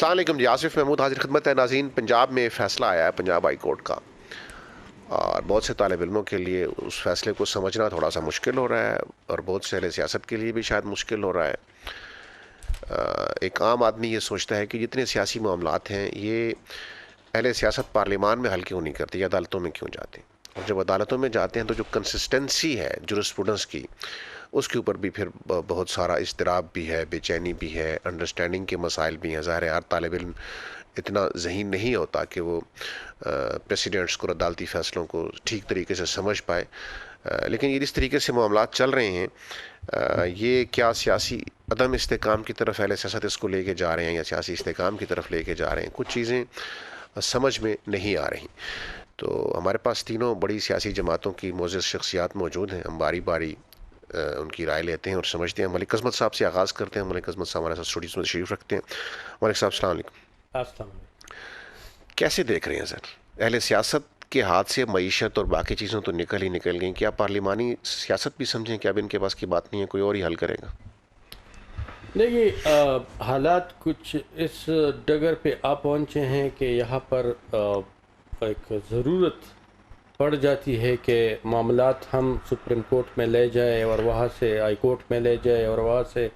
السلام علیکم جی، آصف محمود حاضر خدمت ہے ناظرین۔ پنجاب میں فیصلہ آیا ہے پنجاب ہائی کورٹ کا، اور بہت سے طالب علموں کے لیے اس فیصلے کو سمجھنا تھوڑا سا مشکل ہو رہا ہے، اور بہت سے اہل سیاست کے لیے بھی شاید مشکل ہو رہا ہے۔ ایک عام آدمی یہ سوچتا ہے کہ جتنے سیاسی معاملات ہیں یہ اہل سیاست پارلیمان میں حل کیوں نہیں کرتے یا عدالتوں میں کیوں جاتے ہیں، اور جب عدالتوں میں جاتے ہیں تو جو کنسسٹنسی ہے جورسپروڈنس کی، اس کے اوپر بھی پھر بہت سارا اضطراب بھی ہے، بے چینی بھی ہے، انڈرسٹینڈنگ کے مسائل بھی ہیں۔ ظاہر ہے ہر طالب علم اتنا ذہین نہیں ہوتا کہ وہ پریسیڈنٹس کو، عدالتی فیصلوں کو ٹھیک طریقے سے سمجھ پائے، لیکن یہ جس طریقے سے معاملات چل رہے ہیں، یہ کیا سیاسی عدم استحکام کی طرف اہل سیاست اس کو لے کے جا رہے ہیں یا سیاسی استحکام کی طرف لے کے جا رہے ہیں، کچھ چیزیں سمجھ میں نہیں آ رہی۔ تو ہمارے پاس تینوں بڑی سیاسی جماعتوں کی معزز شخصیات موجود ہیں، ہم باری باری ان کی رائے لیتے ہیں اور سمجھتے ہیں۔ ملک عظمت صاحب سے آغاز کرتے ہیں۔ ملک عظمت صاحب ہمارے ساتھ اسٹوڈیو میں تشریف رکھتے ہیں۔ ملک صاحب السلام علیکم۔ السلام علیکم۔ کیسے دیکھ رہے ہیں سر، اہل سیاست کے ہاتھ سے معیشت اور باقی چیزوں تو نکل گئیں، کیا پارلیمانی سیاست بھی سمجھیں کہ اب ان کے پاس کی بات نہیں ہے، کوئی اور ہی حل کرے گا؟ دیکھیے، حالات کچھ اس ڈگر پہ آ پہنچے ہیں کہ یہاں پر ایک ضرورت پڑ جاتی ہے کہ معاملات ہم سپریم کورٹ میں لے جائیں اور وہاں سے ہائی کورٹ میں لے جائیں اور وہاں سے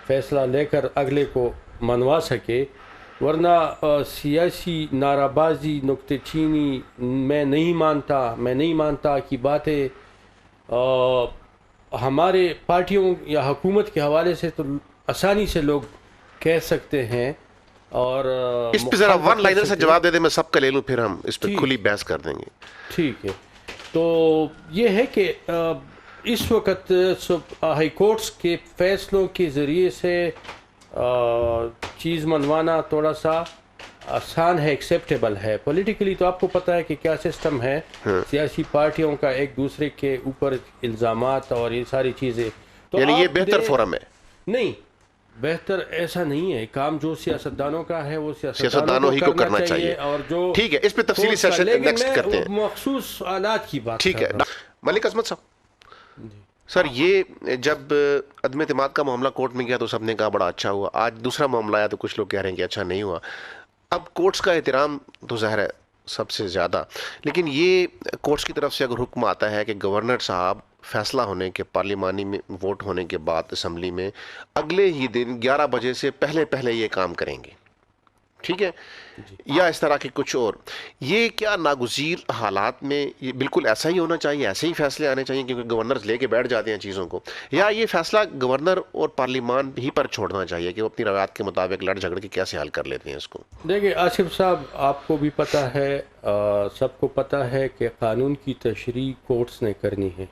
فیصلہ لے کر اگلے کو منوا سکے، ورنہ سیاسی نعرہ بازی، نکتے چینی، میں نہیں مانتا کی باتیں ہمارے پارٹیوں یا حکومت کے حوالے سے تو آسانی سے لوگ کہہ سکتے ہیں، اور اس پہ ذرا ون لائنر سے جواب دے دیں، میں سب کا لے لوں، پھر ہم اس پہ کھلی بحث کر دیں گے۔ ٹھیک ہے، تو یہ ہے کہ اس وقت ہائی کورٹس کے فیصلوں کے ذریعے سے چیز منوانا تھوڑا سا آسان ہے، ایکسیپٹیبل ہے۔ پولیٹیکلی تو آپ کو پتہ ہے کہ کیا سسٹم ہے، سیاسی پارٹیوں کا ایک دوسرے کے اوپر الزامات اور یہ ساری چیزیں، تو یعنی یہ بہتر فورم ہے؟ نہیں، بہتر ایسا نہیں ہے۔ کام جو سیاستدانوں کا ہے وہ سیاستدانوں ہی کو کرنا چاہیے، اور جو ٹھیک ہے، اس پہ تفصیلی سیشن نیکسٹ کرتے ہیں۔ مخصوص آلات کی بات ٹھیک ہے۔ ملک عظمت صاحب، سر یہ جب عدم اعتماد کا معاملہ کورٹ میں گیا تو سب نے کہا بڑا اچھا ہوا، آج دوسرا معاملہ آیا تو کچھ لوگ کہہ رہے ہیں کہ اچھا نہیں ہوا۔ اب کورٹس کا احترام تو ظاہر ہے سب سے زیادہ، لیکن یہ کورٹس کی طرف سے اگر حکم آتا ہے کہ گورنر صاحب فیصلہ ہونے کے، پارلیمانی میں ووٹ ہونے کے بعد اسمبلی میں اگلے ہی دن 11 بجے سے پہلے یہ کام کریں گے، ٹھیک ہے، یا اس طرح کے کچھ اور، یہ کیا ناگزیر حالات میں یہ بالکل ایسا ہی ہونا چاہیے، ایسے ہی فیصلے آنے چاہیے کیونکہ گورنر لے کے بیٹھ جاتے ہیں چیزوں کو، یا یہ فیصلہ گورنر اور پارلیمان ہی پر چھوڑنا چاہیے کہ وہ اپنی روایات کے مطابق لڑ جھگڑ کے کیسے حل کر لیتے ہیں اس کو؟ دیکھیں آصف صاحب، آپ کو بھی پتہ ہے، سب کو پتہ ہے کہ قانون کی تشریح کورٹس نے کرنی ہے۔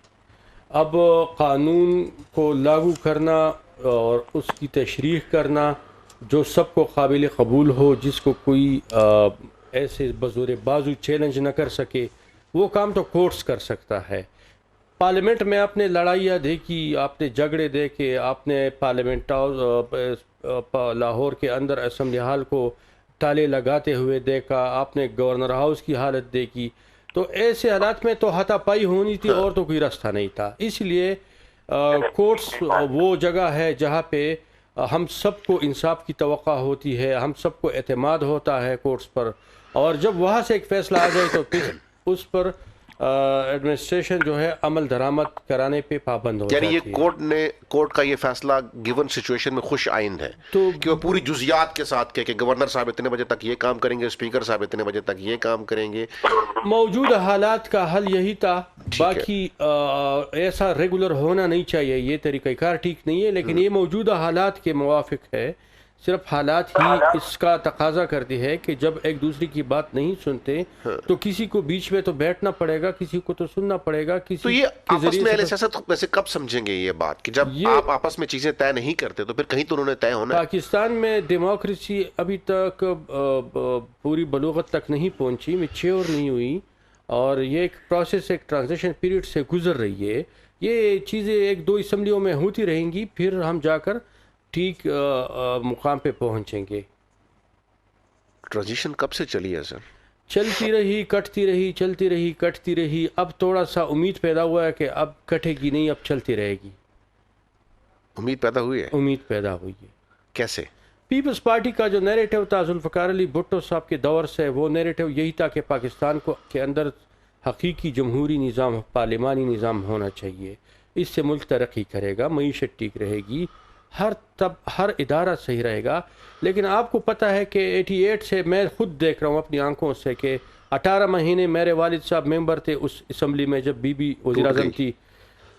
اب قانون کو لاگو کرنا اور اس کی تشریح کرنا جو سب کو قابل قبول ہو، جس کو کوئی ایسے بزور بازو چیلنج نہ کر سکے، وہ کام تو کورٹس کر سکتا ہے۔ پارلیمنٹ میں آپ نے لڑائیاں دیکھی، آپ نے جھگڑے دیکھے، آپ نے پارلیمنٹ لاہور کے اندر اسمبلی ہال کو تالے لگاتے ہوئے دیکھا، آپ نے گورنر ہاؤس کی حالت دیکھی، تو ایسے حالات میں تو ہاتھا پائی ہونی تھی اور تو کوئی راستہ نہیں تھا۔ اس لیے کورٹس وہ جگہ ہے جہاں پہ ہم سب کو انصاف کی توقع ہوتی ہے، ہم سب کو اعتماد ہوتا ہے کورٹس پر، اور جب وہاں سے ایک فیصلہ آ جائے تو پھر اس پر ایڈمنسٹریشن جو ہے عمل درآمد کرانے پہ پابند ہو جاتی ہے۔ یعنی یہ کورٹ کا یہ فیصلہ گیون سچویشن میں خوش آئند ہے کہ وہ پوری جزیات کے ساتھ کہ گورنر صاحب اتنے بجے تک یہ کام کریں گے، اسپیکر صاحب اتنے بجے تک یہ کام کریں گے۔ موجودہ حالات کا حل یہی تھا، باقی ایسا ریگولر ہونا نہیں چاہیے، یہ طریقہ کار ٹھیک نہیں ہے، لیکن یہ موجودہ حالات کے موافق ہے۔ صرف حالات ہی اس کا تقاضا کرتی ہے کہ جب ایک دوسرے کی بات نہیں سنتے تو کسی کو بیچ میں تو بیٹھنا پڑے گا، کسی کو تو سننا پڑے گا۔ تو یہ آپس میں اہل سیاست ویسے کب سمجھیں گے یہ بات کہ جب آپ آپس میں چیزیں طے نہیں کرتے تو پھر کہیں تو انہوں نے طے ہونا ہے؟ پاکستان میں ڈیموکریسی ابھی تک پوری بلوغت تک نہیں پہنچی، میچیور نہیں ہوئی، اور یہ ایک پروسیس، ایک ٹرانزیشن پیریڈ سے گزر رہی ہے۔ یہ چیزیں ایک دو اسمبلیوں میں ہوتی رہیں گی، پھر ہم جا کر ٹھیک مقام پہ پہنچیں گے۔ ٹرانزیشن کب سے چلی ہے سر؟ چلتی رہی، کٹتی رہی، چلتی رہی، کٹتی رہی، اب تھوڑا سا امید پیدا ہوا ہے کہ اب کٹے گی نہیں، اب چلتی رہے گی۔ امید پیدا ہوئی ہے؟ امید پیدا ہوئی ہے۔ کیسے؟ پیپلز پارٹی کا جو نیریٹو تھا ذوالفقار علی بھٹو صاحب کے دور سے، وہ نیریٹو یہی تھا کہ پاکستان کے اندر حقیقی جمہوری نظام، پارلیمانی نظام ہونا چاہیے، اس سے ملک ترقی کرے گا، معیشت ٹھیک رہے گی، ہر ادارہ صحیح رہے گا۔ لیکن آپ کو پتہ ہے کہ 88 سے میں خود دیکھ رہا ہوں اپنی آنکھوں سے کہ 18 مہینے میرے والد صاحب ممبر تھے اس اسمبلی میں جب بی بی وزیر اعظم تھی،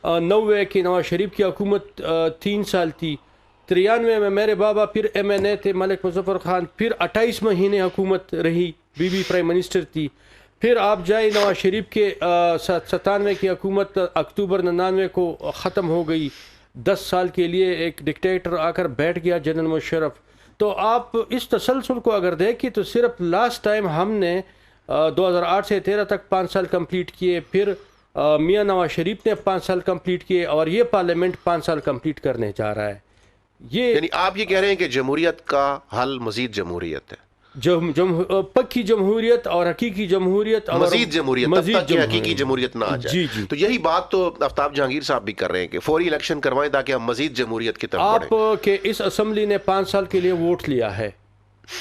90 کی نواز شریف کی حکومت 3 سال تھی، 93 میں میرے بابا پھر ایم این اے تھے ملک مظفر خان، پھر 28 مہینے حکومت رہی، بی بی پرائم منسٹر تھی، پھر آپ جائے نواز شریف کے 97 کی حکومت اکتوبر 99 کو ختم ہو گئی، 10 سال کے لیے ایک ڈکٹیٹر آ کر بیٹھ گیا جنرل مشرف۔ تو آپ اس تسلسل کو اگر دیکھیں تو صرف لاسٹ ٹائم ہم نے 2008 سے 13 تک 5 سال کمپلیٹ کیے، پھر میاں نواز شریف نے 5 سال کمپلیٹ کیے، اور یہ پارلیمنٹ 5 سال کمپلیٹ کرنے جا رہا ہے۔ یعنی آپ یہ کہہ رہے ہیں کہ جمہوریت کا حل مزید جمہوریت ہے، پکی جمہوریت اور حقیقی جمہوریت اور مزید جمہوریت، تب تک کہ حقیقی جمہوریت نہ آ جائے۔ جی تو یہی بات تو آفتاب جہانگیر صاحب بھی کر رہے ہیں کہ فوری الیکشن کروائیں تاکہ ہم مزید جمہوریت کی طرف بڑھیں۔ آپ کے اس اسمبلی نے 5 سال کے لیے ووٹ لیا ہے،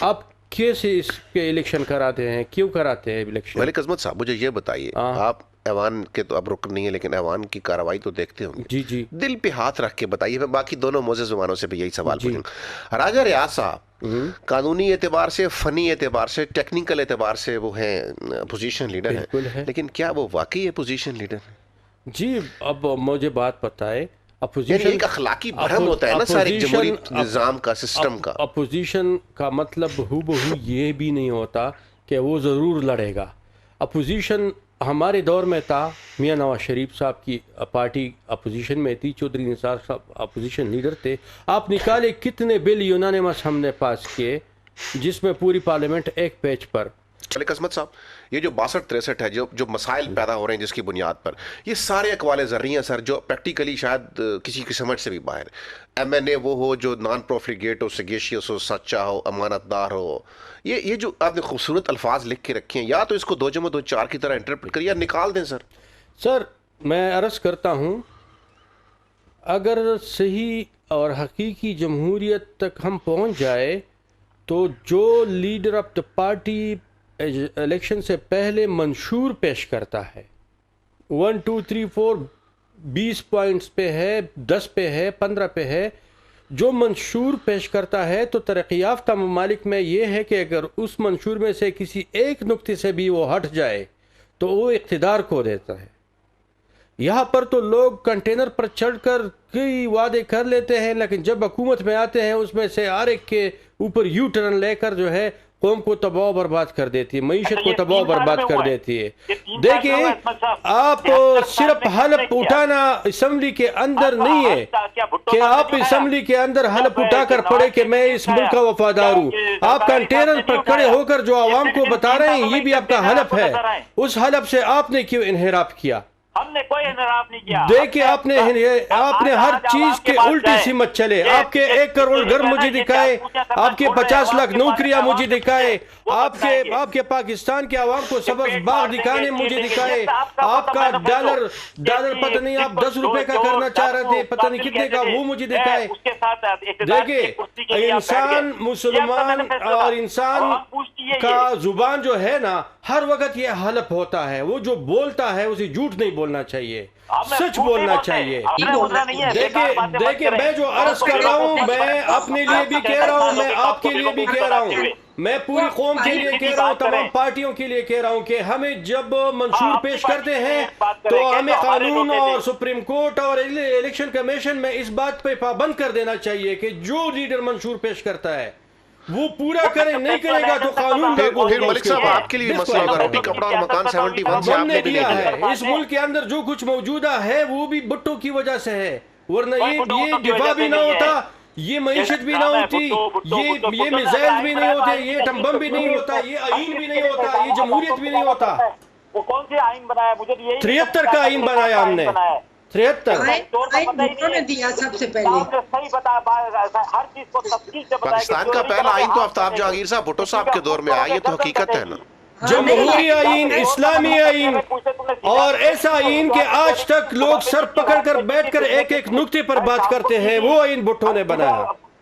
آپ کیسے اس کے الیکشن کراتے ہیں؟ کیوں کراتے ہیں الیکشن؟ ملک عظمت صاحب مجھے یہ بتائیے، آپ ایوان کے تو اب رکن نہیں ہے لیکن ایوان کی کارروائی تو دیکھتے ہوں گے، جی دل پہ ہاتھ رکھ کے بتائیے، میں باقی دونوں معزز زبانوں سے بھی یہی سوال پوچھوں گا۔ راجہ ریاض صاحب قانونی اعتبار سے، فنی اعتبار سے، ٹیکنیکل اعتبار سے وہ ہیں اپوزیشن لیڈر ہیں، لیکن کیا وہ واقعی اپوزیشن لیڈر ہیں؟ جی اب مجھے بات پتہ ہے، یعنی ایک اخلاقی بھرم ہوتا ہے نا سارے جمہوری نظام کا، سسٹم کا۔ اپوزیشن کا مطلب ہو بہو یہ بھی نہیں ہوتا کہ وہ ضرور لڑے گا۔ اپوزیشن ہمارے دور میں تھا، میاں نواز شریف صاحب کی پارٹی اپوزیشن میں تھی، چودھری نثار صاحب اپوزیشن لیڈر تھے۔ آپ نکالے کتنے بل یونانیمس ہم نے پاس کیے جس میں پوری پارلیمنٹ ایک پیج پر۔ ملک عظمت صاحب یہ جو 62-63 ہے، جو مسائل پیدا ہو رہے ہیں جس کی بنیاد پر، یہ سارے اقوال زرعی ہیں سر، جو پریکٹیکلی شاید کسی کی سمجھ سے بھی باہر۔ ایم این اے وہ ہو جو نان پروفلیگیٹ ہو، سگیشیس ہو، سچا ہو، امانت دار ہو، یہ جو آپ نے خوبصورت الفاظ لکھ کے رکھے ہیں، یا تو اس کو 2+2=4 کی طرح انٹرپریٹ کریے یا نکال دیں سر۔ سر میں عرض کرتا ہوں، اگر صحیح اور حقیقی جمہوریت تک ہم پہنچ جائے تو جو leader of the party election سے پہلے منشور پیش کرتا ہے، 1 2 3 4 20 پوائنٹس پہ ہے، 10 پہ ہے، 15 پہ ہے، جو منشور پیش کرتا ہے تو ترقی یافتہ ممالک میں یہ ہے کہ اگر اس منشور میں سے کسی ایک نقطے سے بھی وہ ہٹ جائے تو وہ اقتدار کو دیتا ہے۔ یہاں پر تو لوگ کنٹینر پر چڑھ کر کئی وعدے کر لیتے ہیں، لیکن جب حکومت میں آتے ہیں اس میں سے ہر ایک کے اوپر یو ٹرن لے کر جو ہے قوم کو تباہ و برباد کر دیتی ہے، معیشت کو تباہ و برباد کر دیتی ہے۔ دیکھیں آپ صرف حلف اٹھانا اسمبلی کے اندر نہیں ہے کہ آپ اسمبلی کے اندر حلف اٹھا کر پڑے کہ میں اس ملک کا وفادار ہوں، آپ کنٹینر پر کھڑے ہو کر جو عوام کو بتا رہے ہیں یہ بھی آپ کا حلف ہے۔ اس حلف سے آپ نے کیوں انحراف کیا؟ ہم نے کوئی انحراف نہیں کیا۔ دیکھیں آپ نے ہر چیز کے الٹی سمت چلے، آپ کے 1 کروڑ گھر مجھے دکھائے، آپ کے 50 لاکھ نوکریاں مجھے دکھائے، آپ کے پاکستان کے عوام کو سبز باغ دکھانے مجھے دکھائے، آپ کا ڈالر پتہ نہیں آپ 10 روپے کا کرنا چاہ رہے تھے، پتہ نہیں کتنے کا، وہ مجھے دکھائے۔ دیکھیں انسان مسلمان اور انسان کا زبان جو ہے نا ہر وقت یہ حلف ہوتا ہے، وہ جو بولتا ہے اسے جھوٹ نہیں بولنا چاہیے، سچ بولنا چاہیے۔ دیکھیں میں جو عرض کر رہا ہوں میں اپنے لیے بھی کہہ رہا ہوں، میں آپ کے لیے بھی کہہ رہا ہوں، میں پوری قوم کے لیے کہہ رہا ہوں، تمام پارٹیوں کے لیے کہہ رہا ہوں کہ ہمیں جب منشور پیش کرتے ہیں تو ہمیں قانون اور سپریم کورٹ اور الیکشن کمیشن میں اس بات پہ پابند کر دینا چاہیے کہ جو لیڈر منشور پیش کرتا ہے وہ پورا کرے، نہیں کرے گا تو قانون لاگو پھر ملک صاحب آپ کے لیے مسئلہ ہوگا، روٹی کپڑا اور مکان 71 سے آپ نے بھی دیا ہے۔ اس ملک کے اندر جو کچھ موجودہ ہے وہ بھی بھٹو کی وجہ سے ہے، ورنہ یہ دفاع بھی نہ ہوتا، یہ معیشت بھی نہ ہوتی، یہ میزائل بھی نہیں ہوتے، یہ ایٹم بم بھی نہیں ہوتا، یہ آئین بھی نہیں ہوتا، یہ جمہوریت بھی نہیں ہوتا۔ وہ کون سی آئین بنایا؟ مجھے یہی 73 کا آئین بنایا ہم نے، 73 نے دیا سب سے پہلے۔ پاکستان کا پہلا آئین تو آفتاب جہانگیر صاحب بھٹو صاحب کے دور میں آیا، یہ تو حقیقت ہے نا۔ جمہوری آئین، اسلامی آئین، اور ایسا آئین کہ آج تک لوگ سر پکڑ کر بیٹھ کر ایک ایک نقطے پر بات کرتے ہیں، وہ آئین بھٹو نے بنایا۔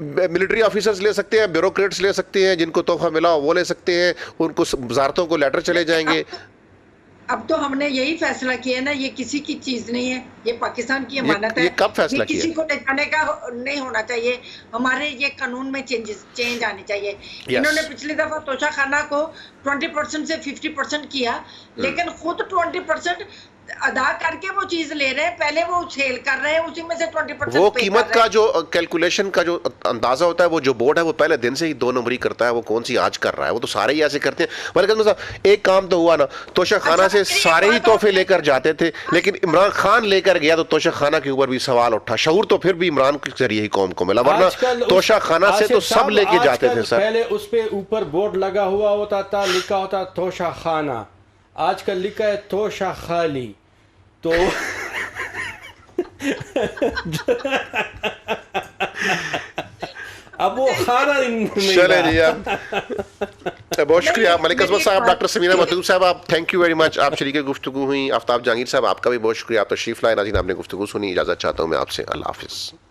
ملٹری آفیسرز لے سکتے ہیں, بیوروکریٹس لے سکتے ہیں, جن کو تحفہ ملا وہ لے سکتے ہیں, ان کو وزارتوں کو لیٹر چلے جائیں گے. اب تو ہم نے یہی فیصلہ کیا نا, یہ کسی کی چیز نہیں ہے, یہ پاکستان کی امانت ہے. یہ کب فیصلہ کیا؟ کسی کو لے جانے کا نہیں ہونا چاہیے. ہمارے یہ قانون میں چینج آنی چاہیے. انہوں نے پچھلی دفعہ توشہ خانہ کو 20% سے 50% کیا, لیکن خود 20% ادا کر کے وہ چیز لے رہے ہیں, پہلے وہ سیل کر رہے ہیں, اسی میں سے 20% وہ قیمت کا جو کیلکولیشن کا جو اندازہ ہوتا ہے, وہ جو بورڈ ہے وہ پہلے دن سے ہی 2 نمبری کرتا ہے, وہ کون سی آج کر رہا ہے, وہ تو سارے ہی ایسے کرتے ہیں. ملک صاحب ایک کام تو ہوا نا, توشہ خانہ سے سارے ہی تحفے لے کر جاتے تھے, لیکن عمران خان لے کر گیا تو توشہ خانہ کے اوپر بھی سوال اٹھا. شعور تو پھر بھی عمران کے ذریعے ہی قوم کو ملا, ورنہ توشہ خانہ سے تو سب لے کے جاتے تھے سر. پہلے اس پہ اوپر بورڈ لگا ہوا ہوتا تھا, لکھا ہوتا توشہ خانہ, آج کل لکھا ہے توشہ خالی. تو اب وہ خانہ چلے جی. بہت شکریہ ملک عظمت صاحب, ڈاکٹر سمینہ مطلوب صاحب, آپ تھینک یو ویری مچ, آپ شریک گفتگو ہوئی. آفتاب جہانگیر صاحب آپ کا بھی بہت شکریہ, آپ تشریف لائے. ناظرین آپ نے گفتگو سنی, اجازت چاہتا ہوں میں آپ سے. اللہ حافظ.